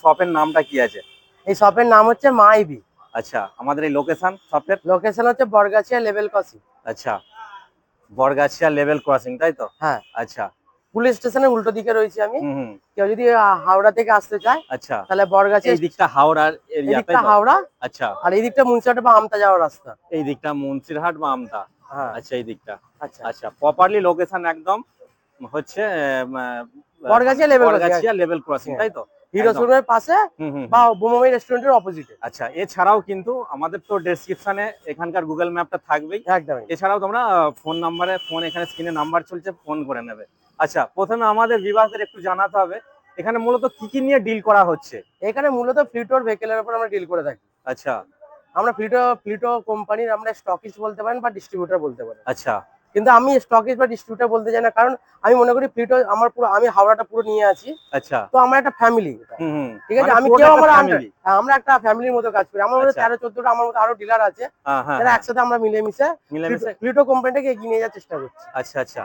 শপের নামটা কি আছে? এই শপের নাম হচ্ছে মা ইবি। আচ্ছা, আমাদের এই লোকেশন শপের? লোকেশন হচ্ছে বরগাছিয়া লেভেল ক্রসিং। আচ্ছা, বরগাছিয়া লেভেল ক্রসিং, তাই তো? হ্যাঁ, আচ্ছা। পুলিশ স্টেশনের উল্টো দিকে রয়েছি আমি। হুম হুম। কেউ যদি হাওড়া থেকে আসতে চায় আচ্ছা, তাহলে বরগাছিয়া, এই দিকটা হাওড়ার এরিয়া, তাই এদিকটা তো? হাওড়া আচ্ছা, আর এই দিকটা মুন্সিরহাট বা আমতা যাওয়ার রাস্তা। এই দিকটা মুন্সিরহাট বা আমতা। হ্যাঁ। আচ্ছা, এই দিকটা। আচ্ছা, আচ্ছা, প্রপারলি লোকেশন একদম হচ্ছে Bargachhia level crossing. Bargachhia level crossing, তাই তো? হিরো একদম। শোরুমের পাশে হুম হুম বা হুম। বোমামাই রেস্টুরেন্টের অপোজিটে। আচ্ছা, এছাড়াও কিন্তু আমাদের তো ডেসক্রিপশনে এখানকার গুগল ম্যাপটা থাকবেই। একদম। এছাড়াও তোমরা ফোন নাম্বারে, ফোন এখানে স্ক্রিনে নাম্বার চলছে, ফোন করে নেবে। আচ্ছা, প্রথমে আমাদের বিভাগের একটু জানাতে হবে এখানে মূলত কি কি নিয়ে ডিল করা হচ্ছে। এখানে মূলত ফ্লিটোর ভেহিকেলের উপর আমরা ডিল করে থাকি। আচ্ছা আমরা ফ্লিটো কোম্পানির আমরা স্টকিস্ট বলতে পারেন বা ডিস্ট্রিবিউটর বলতে পারেন। আচ্ছা। কিন্তু আমি স্টকিস্ট বা ডিস্ট্রিবিউটর বলতে চাই না, কারণ আমি মনে করি ফ্লিটো আমার পুরো, আমি হাওড়াটা পুরো নিয়ে আছি। আচ্ছা। তো আমার একটা ফ্যামিলি, হুম হুম। ঠিক আছে? মানে আমি পুরোটা কেউ একটা আমার আন্ডার, ফ্যামিলি। আমরা একটা ফ্যামিলির মতো কাজ করি। আমার মধ্যে আচ্ছা। 13-14টা আমার মধ্যে আরো ডিলার আছে, হ্যাঁ হ্যাঁ যারা হ্যাঁ। একসাথে আমরা মিলেমিশে মিলেমিশে। ফ্লিটো কোম্পানিটাকে এগিয়ে নিয়ে যাওয়ার চেষ্টা করছি। আচ্ছা আচ্ছা।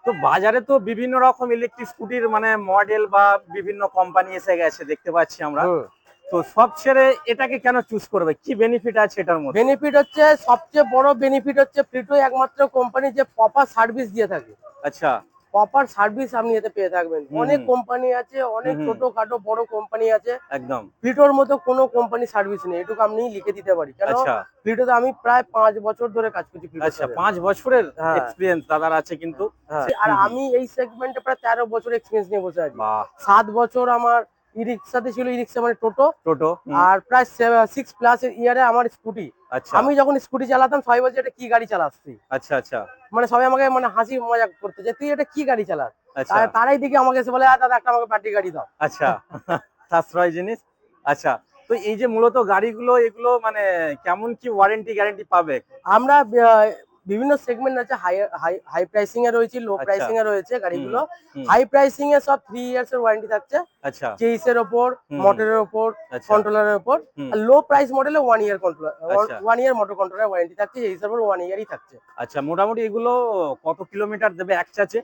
তো বাজারে তো বিভিন্ন রকম ইলেকট্রিক স্কুটির মানে মডেল বা বিভিন্ন কোম্পানি এসে গেছে দেখতে পাচ্ছি আমরা। হুম। তো সব ছেড়ে এটাকে কেন চুজ করবে, কি বেনিফিট আছে এটার মধ্যে? বেনিফিট হচ্ছে, সবচেয়ে বড় বেনিফিট হচ্ছে ফ্লিটো একমাত্র কোম্পানি যে প্রপার সার্ভিস দিয়ে থাকে। আচ্ছা। প্রপার সার্ভিস আপনি এতে পেয়ে থাকবেন। হুম অনেক হুম কোম্পানি আছে, হুম অনেক হুম। ছোটখাটো বড় কোম্পানি আছে, একদম। ফ্লিটোর মতো কোনো কোম্পানি সার্ভিস নেই, এটুকু আপনি লিখে দিতে পারি। কেন? আচ্ছা ফ্লিটোতে আমি প্রায় 5 বছর ধরে কাজ করছি ফ্লিটোর আচ্ছা, সাথে। 5 বছরের হ্যাঁ, এক্সপিরিয়েন্স দাদার আছে কিন্তু। হ্যাঁ। আর হুম হুম। আমি এই সেগমেন্টে প্রায় 13 বছর এক্সপিরিয়েন্স নিয়ে বসে আছি। বাহ। 7 বছর আমার ই রিক্সাতে ছিল, ই রিক্সা মানে টোটো। টোটো। হুম। আর প্রায় 6+ ইয়ারে আমার স্কুটি। আচ্ছা আমি যখন স্কুটি চালাতাম সবাই বলছে এটা কি গাড়ি চালাস তুই। আচ্ছা আচ্ছা মানে সবাই আমাকে মানে হাসি মজা করতে যে তুই এটা কি গাড়ি চালাস। আচ্ছা তারাই দেখি আমাকে এসে বলে দাদা একটা আমাকে ব্যাটারি গাড়ি দাও। আচ্ছা। সাশ্রয় জিনিস। আচ্ছা, তো এই যে মূলত গাড়িগুলো এগুলো মানে কেমন কি ওয়ারেন্টি গ্যারেন্টি পাবে? আমরা বিভিন্ন সেগমেন্ট আছে, হাই হাই হাই প্রাইসিং এ রয়েছে, লো আচ্ছা। প্রাইসিং এ রয়েছে হুম গাড়িগুলো। হুম। হাই প্রাইসিং এ সব 3 ইয়ার্স এর ওয়ারেন্টি থাকছে, আচ্ছা। চেইসের ওপর, হুম হুম। মোটরের ওপর, আচ্ছা। কন্ট্রোলারের ওপর। হুম। আর লো প্রাইস মডেলে 1 ইয়ার কন্ট্রোলার, আচ্ছা 1 ইয়ার মোটর কন্ট্রোলার ওয়ারেন্টি থাকছে, এই হিসাবে 1 ইয়ারই থাকছে। আচ্ছা, মোটামুটি এগুলো কত কিলোমিটার দেবে এক চার্জে?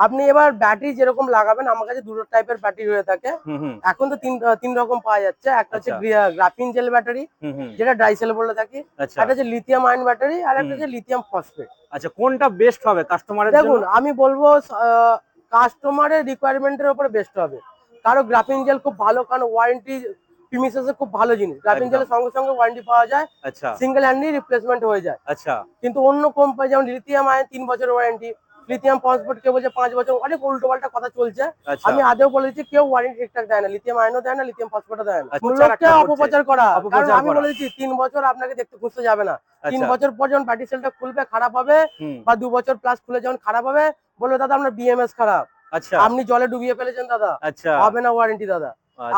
আপনি এবার ব্যাটারি যেরকম লাগাবেন, আমার কাছে দুটো টাইপের ব্যাটারি হয়ে থাকে। হুম হুম। এখন তো তিন রকম পাওয়া যাচ্ছে। একটা হচ্ছে আচ্ছা। গ্রাফিন জেল ব্যাটারি, হুম হুম। যেটা ড্রাই সেল বলে থাকি। আচ্ছা। একটা হচ্ছে লিথিয়াম আয়ন ব্যাটারি, আর হুম একটা হুম। হচ্ছে লিথিয়াম ফসফেট। আচ্ছা, কোনটা বেস্ট হবে কাস্টমারের জন্য? দেখুন, আমি বলবো কাস্টমারের রিকোয়ারমেন্টের উপরে বেস্ট হবে। কারো গ্রাফিন জেল খুব ভালো, কারণ ওয়ারেন্টি প্রিমিসেসে খুব ভালো জিনিস। গ্রাফিন একদম। জেলের সঙ্গে সঙ্গে ওয়ারেন্টি পাওয়া যায়, আচ্ছা সিঙ্গেল হ্যান্ডলি রিপ্লেসমেন্ট হয়ে যায়। আচ্ছা কিন্তু অন্য কোম্পানি যেমন লিথিয়াম আয়ন 3 বছরের ওয়ারেন্টি, লিথিয়াম ফসফেট কেউ বলছে 5 বছর, অনেক উল্টো পাল্টা কথা চলছে। আচ্ছা আমি আদেও বলেছি কেউ ওয়ারেন্টি ঠিকঠাক দেয় না, লিথিয়াম আয়নও দেয় না, লিথিয়াম ফসফেটও দেয় না। আচ্ছা, লোককে প্রচারটা করছে, অপপ্রচার করা। কারণ অপপ্রচার আমি করা। বলেছি 3 বছর আপনাকে দেখতে খুঁজতে যাবে না। তিন আচ্ছা। বছর পর যখন ব্যাটারি সেলটা খুলবে, খারাপ হবে, হুম। বা 2 বছর প্লাস খুলে যখন খারাপ হবে, বলবে দাদা আপনার বিএমএস খারাপ, আচ্ছা আপনি জলে ডুবিয়ে ফেলেছেন দাদা, আচ্ছা হবে না ওয়ারেন্টি দাদা,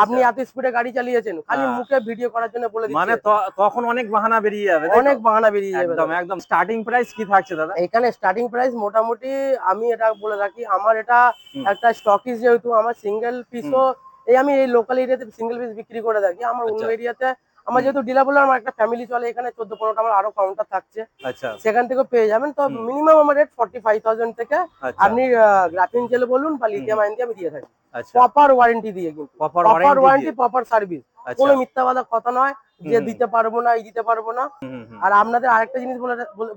আপনি আচ্ছা। এত স্পিডে গাড়ি চালিয়েছেন, খালি হ্যাঁ, মুখে ভিডিও করার জন্য বলে মানে দিচ্ছে। তখন অনেক বাহানা বেরিয়ে যাবে, তাই তো? অনেক বাহানা বেরিয়ে যাবে একদম দাদা। একদম। স্টার্টিং প্রাইস কি থাকছে দাদা? এখানে স্টার্টিং প্রাইস মোটামুটি, আমি এটা বলে রাখি, আমার এটা হুম একটা স্টকিস, যেহেতু আমার সিঙ্গেল হুম। পিসও, এই আমি এই লোকাল এরিয়াতে সিঙ্গেল পিস বিক্রি করে থাকি। আমার অন্য আচ্ছা। এরিয়াতে, আমার হুম। যেহেতু ডিলার বলে আমার একটা ফ্যামিলি চলে, এখানে 14-15টা আমার আরো কাউন্টার থাকছে, আচ্ছা। সেখান থেকেও পেয়ে যাবেন। তো হুম। মিনিমাম আমার রেট 45,000 থেকে আচ্ছা। আপনি গ্রাফিন জেল বলুন বা হুম লিথিয়াম হুম। আয়ন দিয়ে আমি দিয়ে থাকি, আচ্ছা। প্রপার ওয়ারেন্টি দিয়ে, কিন্তু প্রপার প্রপার ওয়ারেন্টি ওয়ারেন্টি, দিয়ে। Proper service. আচ্ছা। কোনো মিথ্যা কথা নয় হুম যে হুম দিতে পারবো না, এই দিতে পারবো না। হুম হুম হুম আর আপনাদের আরেকটা জিনিস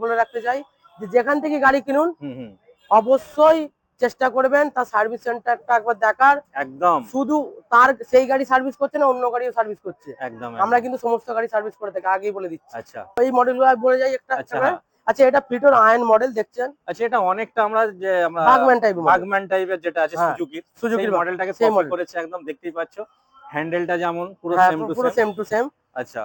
বলে রাখতে চাই, যে যেখান থেকে গাড়ি কিনুন হুম হুম। অবশ্যই চেষ্টা করবেন তার সার্ভিস সেন্টারটা একবার দেখার। একদম শুধু তার সেই গাড়ি সার্ভিস করছে না, অন্য গাড়িও সার্ভিস করছে। একদম আমরা একদম। কিন্তু সমস্ত গাড়ি সার্ভিস করে থাকি, আগেই বলে দিচ্ছি। আচ্ছা এই মডেলগুলো বলে যাই একটা একটা আচ্ছা। করে। হ্যাঁ। আচ্ছা, এটা প্লিটোর আয়ন মডেল দেখছেন, আচ্ছা, এটা অনেকটা আমরা বাগম্যান টাইপ মডেল। বাগম্যান টাইপের যেটা আছে হ্যাঁ, সুজুকির, সেই সুজুকির মডেলটাকে সেই কপি মডেল। করেছে একদম, দেখতেই পাচ্ছ। হ্যান্ডেলটা যেমন পুরো হ্যাঁ, সেম টু পুরো সেম। Same to same. আচ্ছা।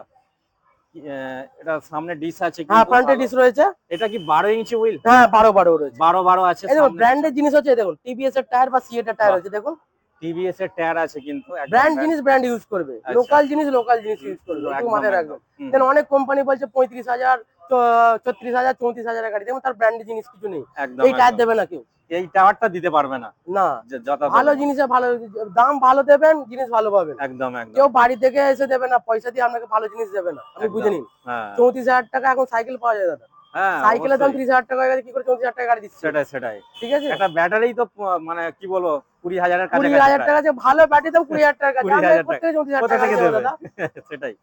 এটা সামনে ডিশ আছে হ্যাঁ, কিন্তু ফ্রন্টে ভালো। ডিস রয়েছে। এটা কি 12 ইঞ্চি হুইল? হ্যাঁ, 12 রয়েছে। 12 আছে এই দেখুন সামনে। আচ্ছা। ব্র্যান্ডের জিনিস হচ্ছে, দেখুন টিভিএস এর টায়ার বা সিএট এর টায়ার বাহ। হচ্ছে, দেখুন টিভিএস এর টায়ার আছে কিন্তু একদম ব্র্যান্ড ব্র্যান্ড। জিনিস ব্র্যান্ড ইউজ করবে, আচ্ছা। লোকাল জিনিস লোকাল জিনিস ইউজ করবে, একটু একদম মাথায় একদম। রাখবেন। হুম দেন হুম। অনেক কোম্পানি বলছে 35,000, 36,000, 34,000 গাড়ি, দেখুন তার ব্র্যান্ডের জিনিস কিছু নেই, একদম এই টায়ার একদম। দেবে না কেউ। এই টাওয়ারটা দিতে পারবে না, না, যে যথা ভালো দেবে না। জিনিসে ভালো, দাম ভালো দেবেন, জিনিস ভালো পাবেন। একদম একদম কেউ বাড়ি থেকে এসে দেবে না, পয়সা দিয়ে আপনাকে ভালো জিনিস দেবে না, আপনি বুঝে একদম। নিন। হ্যাঁ। 34,000 টাকা এখন সাইকেল পাওয়া যায় দাদা। হ্যাঁ সাইকেলের দাম অবশ্যই। 30,000 টাকা হয়ে গেছে, কি করে 34,000 টাকা গাড়ি দিচ্ছে? সেটাই সেটাই। ঠিক আছে, একটা ব্যাটারি তো মানে কি বলবো 20,000-এর কাছাকাছি 20,000 প্রায়। টাকা, যে ভালো ব্যাটারি দাম 20,000 টাকা কাছে, আমরা 20,000 টাকা কোথেকে 34,000 কোথা টাকা থেকে গাড়ি দেবো দেবে? দাদা? সেটাই।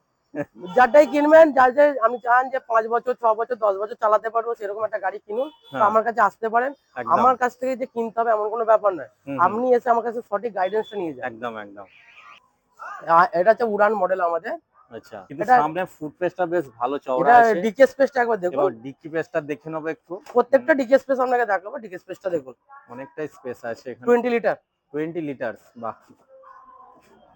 যারটাই কিনবেন, যার যে আমি চান যে 5 বছর 6 বছর 10 বছর চালাতে পারবো সেরকম একটা গাড়ি কিনুন, তো হ্যাঁ আমার কাছে আসতে পারেন। একদম। আমার কাছ থেকে যে কিনতে হবে এমন কোনো ব্যাপার নয়, হুম, হুম। আপনি এসে আমার কাছে সঠিক গাইডেন্সটা নিয়ে যান। একদম, একদম। এটা হচ্ছে উড়ান মডেল আমাদের। আচ্ছা। কিন্তু এটা সামনে ফুট পেজটা বেশ ভালো চওড়া এটা আছে। ডিকে স্পেসটা একবার দেখুন, এবার ডিক্কি পেজটা দেখে নেবো একটু। প্রত্যেকটা ডিকে স্পেস আপনাকে দেখাবো। ডিকে স্পেসটা দেখুন, অনেকটাই স্পেস আছে এখানে। 20 লিটার। 20 লিটারস, বাহ!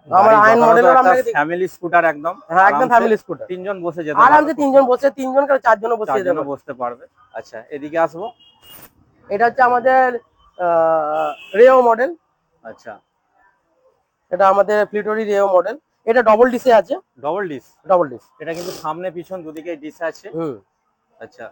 আমার গাড়ি আয়ন যথাযথ মডেলের একটা আপনাকে ফ্যামিলি স্কুটার একদম। হ্যাঁ, একদম আরামসে ফ্যামিলি স্কুটার, 3 জন বসে যেতে পারবে। আরামসে 3 জন বসে, 3 জন কেন 4 জনও বসিয়ে 4 যেতে জনও পারবে। বসতে পারবে। আচ্ছা, এদিকে আসবো। এটা হচ্ছে আমাদের রেও মডেল। আচ্ছা, এটা আমাদের ফ্লিটরি রেও মডেল। এটা ডবল ডিসে আছে, ডবল ডিস। Double disc. এটা কিন্তু সামনে পিছন দুদিকে ডিস আছে। হুম, আচ্ছা,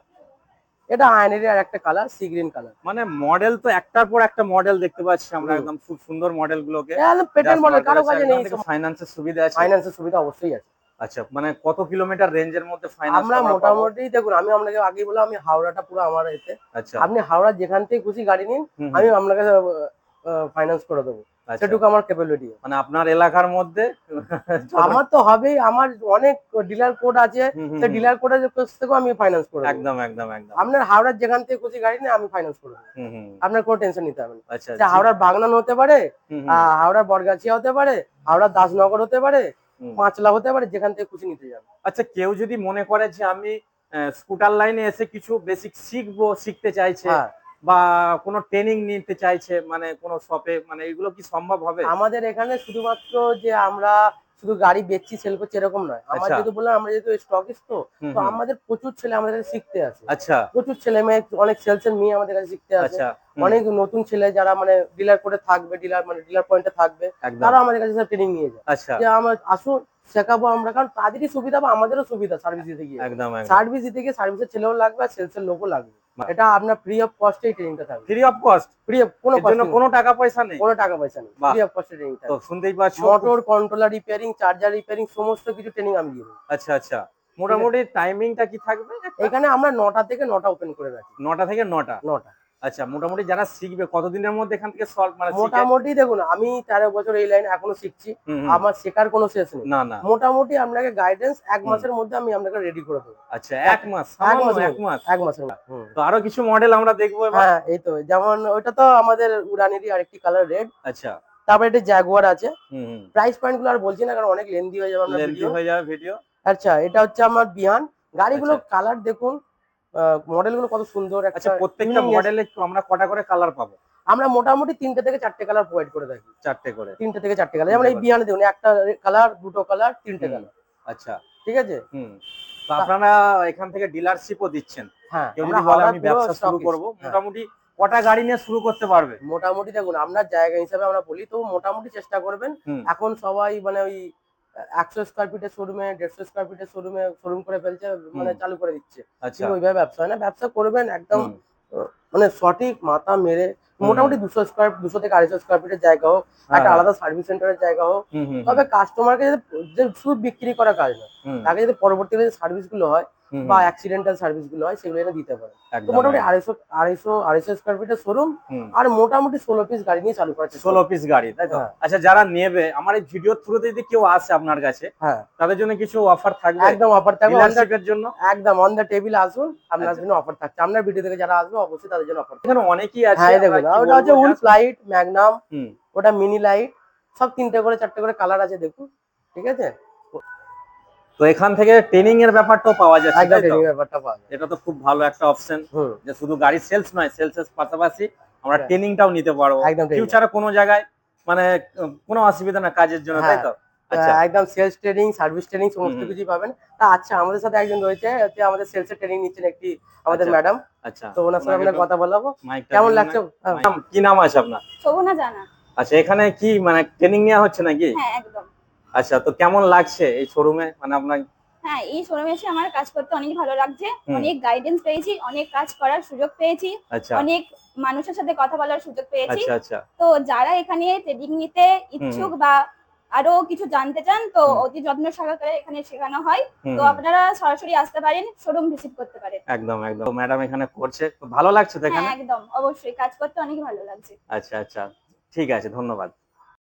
এটা আয়নেরই আর একটা কালার, সি গ্রিন কালার। মানে মডেল তো একটার পর একটা মডেল দেখতে পাচ্ছি আমরা, হুম, একদম খুব সুন্দর মডেল গুলোকে। একদম পেটেন্ট জাস্ট মডেল, বার কারো করেছে। কাছে এখান নেই থেকে সব। ফাইন্যান্সের সুবিধা আছে? ফাইন্যান্সের সুবিধা অবশ্যই আছে। আচ্ছা, মানে কত কিলোমিটার রেঞ্জের মধ্যে ফাইন্যান্স আমরা আমরা পাবো? মোটামুটি দেখুন, আমি আপনাকে আগেই বললাম, আমি হাওড়াটা পুরো আমার এতে। আচ্ছা। আপনি হাওড়া যেখান থেকে খুশি গাড়ি নিন, হুম, আমি হুম। আপনাকে ফাইন্যান্স করে দেবো, আচ্ছা, সেটুকু আমার ক্যাপাবিলিটি। মানে আপনার এলাকার মধ্যে যত- আমার তো হবেই, আমার অনেক ডিলার কোড আছে, হুম, হুম, সেই হুম। ডিলার কোডের কাছ থেকেও আমি ফাইন্যান্স করে দেবো। একদম, একদম, একদম। আপনার হাওড়ার যেখান থেকে খুশি গাড়ি নিয়ে আমি ফাইন্যান্স করে দেবো, হুম, হুম। আপনার কোনো টেনশন নিতে হবে না। আচ্ছা, সে হাওড়ার বাগনান হতে পারে, হুম, হুম, হাওড়ার বরগাছিয়া হতে পারে, হাওড়ার দাসনগর হতে পারে, হুম। পাঁচলা হতে পারে, যেখান থেকে খুশি নিতে যাবে। আচ্ছা, কেউ যদি মনে করে যে আমি স্কুটার লাইনে এসে কিছু বেসিক শিখবো, শিখতে চাইছে হ্যাঁ, বা কোনো ট্রেনিং নিতে চাইছে, মানে কোনো শপে, মানে এগুলো কি সম্ভব হবে? আমাদের এখানে শুধুমাত্র যে আমরা শুধু গাড়ি বেচছি সেল করছি এরকম নয়। আমার আচ্ছা। যেহেতু বললাম, আমরা যেহেতু স্টকিস্ট, তো হুম, তো হুম। আমাদের প্রচুর ছেলে আমাদের কাছে শিখতে আসে। আচ্ছা, প্রচুর ছেলে মেয়ে, অনেক সেলস এর মেয়ে আমাদের কাছে শিখতে আসে। আচ্ছা। হুম, অনেক নতুন ছেলে যারা মানে ডিলার করে থাকবে, ডিলার মানে ডিলার পয়েন্টে থাকবে, একদম। তারা আমাদের কাছে ট্রেনিং নিয়ে যায়, আচ্ছা, যে আমরা আসুন শেখাবো আমরা, কারণ তাদেরই সুবিধা বা আমাদেরও সুবিধা সার্ভিস দিতে গিয়ে। একদম, একদম। সার্ভিস দিতে গিয়ে সার্ভিসের ছেলেও লাগবে আর সেলস এর লোকও লাগবে। বাহ! এটা আপনার ফ্রি অফ কস্টে এই ট্রেনিংটা থাকবে। Free of cost? Free of, কোনো এর জন্য কস্টিং, কোনো টাকা পয়সা নেই? কোনো টাকা পয়সা নেই, বাহ! ফ্রি অফ কস্টে ট্রেনিং তো থাকবে। শুনতেই পাচ্ছ। Motor controller repairing, charger repairing, সমস্ত কিছু ট্রেনিং আমি দিয়ে দেবো। আচ্ছা, আচ্ছা। মোটামুটি টাইমিংটা কি থাকবে একটা? এখানে আমরা 9টা থেকে 9টা ওপেন করে রাখি। 9টা থেকে 9টা? 9টা। আচ্ছা, মোটামুটি যারা শিখবে কতদিনের মধ্যে এখান থেকে সলভ মানে শিখে? মোটামুটি দেখুন, আমি 13 বছর এই লাইনে এখনো শিখছি, হুম, হুম। আমার শেখার কোনো শেষ নেই। না, না। মোটামুটি আপনাকে গাইডেন্স 1 হুম। মাসের মধ্যে আমি আপনাকে রেডি করে দেবো। আচ্ছা, 1 মাস? 1 সামান্য মাসের 1 মধ্যে, মাস? 1 মাসের মধ্যে। হুম। তো আরো কিছু মডেল আমরা দেখবো এবার। হ্যাঁ, এই তো যেমন ওইটা তো আমাদের উড়ানেরই আরেকটি কালার রেড। আচ্ছা। তারপরে এটা জাগুয়ার আছে। হুম, হুম। প্রাইস পয়েন্ট গুলো আর বলছি না, কারণ অনেক লেন্দি হয়ে যাবে আপনার লেন্থি ভিডিও। হয়ে যাবে ভিডিও। আচ্ছা, এটা হচ্ছে আমার বিহান। গাড়িগুলো আচ্ছা। কালার দেখুন, মডেল গুলো কত সুন্দর, আচ্ছা, একটা প্রত্যেকটা ইউনিকনেস। মডেলে আমরা কটা করে কালার পাবো? আমরা মোটামুটি 3টে থেকে 4টে কালার প্রোভাইড করে থাকি। 4টে করে? 3টে থেকে 4টে কালার, যেমন 3টে এই করে। বিহানে দেখুন, একটা কালার, দুটো কালার, 3টে হুম। কালার। আচ্ছা। ঠিক আছে। হুম। তো আপনারা এখান থেকে ডিলারশিপও দিচ্ছেন? হ্যাঁ, কেউ আমরা যদি বলে হাওড়ার আমি পুরো ব্যবসা শুরু স্টকিস্ট। করব, হ্যাঁ, মোটামুটি কটা গাড়ি নিয়ে শুরু করতে পারবে? মোটামুটি দেখুন, আপনার জায়গা হিসাবে আমরা বলি, তো মোটামুটি চেষ্টা করবেন। হুম, এখন সবাই মানে ওই 100 স্কোয়ার ফিটের শোরুমে, 150 স্কোয়ার ফিটের শোরুমে শোরুম করে ফেলছে, মানে হুম। চালু করে দিচ্ছে। আচ্ছা। কিন্তু ওইভাবে ব্যবসা হয় না, ব্যবসা করবেন একদম হুম, মানে সঠিক মাথা মেরে। হুম, মোটামুটি 200 থেকে 250 স্কোয়ার ফিটের জায়গা হোক, হ্যাঁ, একটা হ্যাঁ। আলাদা সার্ভিস সেন্টারের জায়গা হোক। হুম, হুম, তবে হুম, কাস্টমারকে যে শুধু বিক্রি করা কাজ না, হুম, তাকে যদি পরবর্তীতে যে সার্ভিস গুলো হয় হুম, বা হুম। অ্যাক্সিডেন্টাল সার্ভিস গুলো হয়, সেগুলো এনে দিতে পারে। তো একদম, মোটামুটি একদম। 250 স্কোয়ার ফিটের শোরুম, হুম। আর মোটামুটি 16 পিস গাড়ি নিয়ে চালু করার চেষ্টা 16 করি। পিস গাড়ি, তাই তো? হ্যাঁ, আচ্ছা, যারা নেবে আমার এই ভিডিওর থ্রুতে যদি কেউ আসে আপনার কাছে, হ্যাঁ, তাদের জন্য কিছু অফার থাকবে? একদম অফার থাকবে। ডিলারশিপের জন্য? একদম অন দ্য টেবিল আসুন, আপনার আচ্ছা। জন্য অফার থাকছে। আপনার ভিডিও থেকে যারা আসবে অবশ্যই তাদের জন্য অফার থাকছে। এখানে অনেকেই আছে, হ্যাঁ, এই আমরা দেখুন, কি ওটা বলবো হচ্ছে উলফ জাস্ট। লাইট, ম্যাগনাম, হুম। ওটা মিনি লাইট, সব 3টে করে 4টে করে কালার আছে, দেখুন। ঠিক আছে, তো এখান থেকে ট্রেনিং এর ব্যাপারটাও পাওয়া যাচ্ছে, একদম তাই তো? ট্রেনিং ব্যাপারটা পাওয়া যায়। এটা তো খুব ভালো একটা অপশন, হুম, যে শুধু গাড়ি সেলস নয়, সেলস এর পাশাপাশি আমরা হ্যাঁ, ট্রেনিংটাও নিতে পারবো একদম ট্রেনিং। ফিউচারে কোনো জায়গায়, মানে কোনো অসুবিধা না কাজের জন্য, তাই হ্যাঁ, তো? আচ্ছা। একদম সেলস ট্রেনিং, সার্ভিস ট্রেনিং হুম, সমস্ত হুম। কিছুই পাবেন। তা আচ্ছা, আমাদের সাথে একজন রয়েছে, হচ্ছে আমাদের সেলস এর ট্রেনিং নিচ্ছেন একটি আমাদের আচ্ছা, ম্যাডাম। আচ্ছা। তো ওনার সাথে ওনাকে আপনার একটু কথা বলাবো। মাইকটা কেমন দিন লাগছে? ওনাকে। কি নাম আছে আপনার? শোভনা জানা। আচ্ছা, এখানে কি মানে ট্রেনিং নেওয়া হচ্ছে নাকি? হ্যাঁ, একদম। আচ্ছা, তো কেমন লাগছে এই শোরুমে, মানে আপনার? হ্যাঁ, এই শোরুমে এসে আমার কাজ করতে অনেক ভালো লাগছে। হুম। অনেক গাইডেন্স পেয়েছি, অনেক কাজ করার সুযোগ পেয়েছি, আচ্ছা, অনেক মানুষের সাথে কথা বলার সুযোগ পেয়েছি। আচ্ছা, আচ্ছা। তো যারা এখানে ট্রেনিং নিতে হুম, ইচ্ছুক হুম। বা আরো কিছু জানতে চান তো হুম। অতি যত্ন সহকারে এখানে শেখানো হয়। হুম, তো হুম। আপনারা সরাসরি আসতে পারেন, শোরুম ভিজিট করতে পারেন। একদম একদম ম্যাডাম এখানে করছে, তো ভালো লাগছে তো হ্যাঁ এখানে? একদম, অবশ্যই কাজ করতে অনেক ভালো লাগছে। আচ্ছা আচ্ছা, ঠিক আছে, ধন্যবাদ।